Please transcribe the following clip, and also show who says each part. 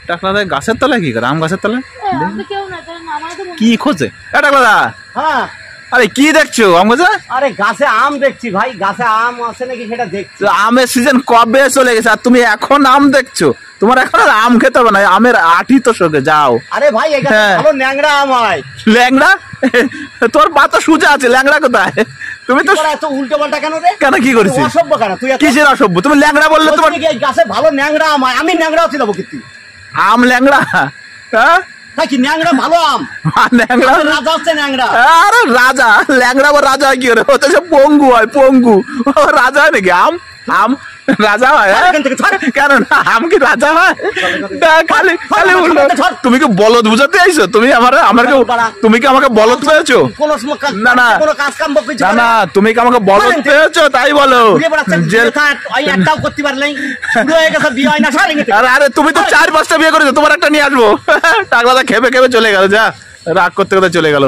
Speaker 1: টাকলাদা গাছের তলায় কি করে? আম গাছের তলায় কি খোঁজে? টাকলাদা
Speaker 2: হ্যাঁ
Speaker 1: আরে কি দেখছো আম গাছে?
Speaker 2: আরে গাছে আম দেখছি ভাই, গাছে আম আছে নাকি সেটা দেখছি।
Speaker 1: আমের সিজন কবে চলে গেছে আর তুমি এখন আম দেখছো? তোমার এখন আর আম খেতে হবে না, আমের আটি তো শোকে যাও।
Speaker 2: আরে ভাই এটা ভালো ন্যাংরা আম হয়।
Speaker 1: ল্যাংড়া? তোর পা তো সোজা আছে, ল্যাংড়া কোথায়? তুমি তো
Speaker 2: এত উল্টো পাল্টা কেন রে?
Speaker 1: কেন কি করেছিস?
Speaker 2: অসভ্য কেন তুই?
Speaker 1: কিসের অসভ্য? তুমি ল্যাংড়া বললে তোমার
Speaker 2: এই গাছে ভালো ন্যাংরা আম হয়, আমি ন্যাংরা হতে যাবো কিন্তু?
Speaker 1: আম ল্যাংড়া? হ্যাঁ
Speaker 2: কি ন্যাংরা ভালো আম?
Speaker 1: ল্যাংড়া
Speaker 2: রাজা হচ্ছে ন্যাংরা।
Speaker 1: আরে রাজা ল্যাংড়া বা রাজা কি করে? ও তো সব পঙ্গু হয়, পঙ্গু। ও রাজা হয় নাকি? আম আম রাজা হয়? কেন না আম কি রাজা হয়? খালি খালি তুমি কি বলদ বুঝাতে আইছো? তুমি তুমি কি আমাকে বলদ পেয়েছো? না না না না, তুমি কি আমাকে বলদ পেয়েছো তাই বলো?
Speaker 2: করতে পারলেই শুরু হয়ে গেছে, বিয়ে হয় না।
Speaker 1: আরে তুমি তো 4-5টা বিয়ে করেছো, তোমার একটা নিয়ে আসবো। টাকলাদা খেপে খেপে চলে গেল, যা রাগ করতে করতে চলে গেল।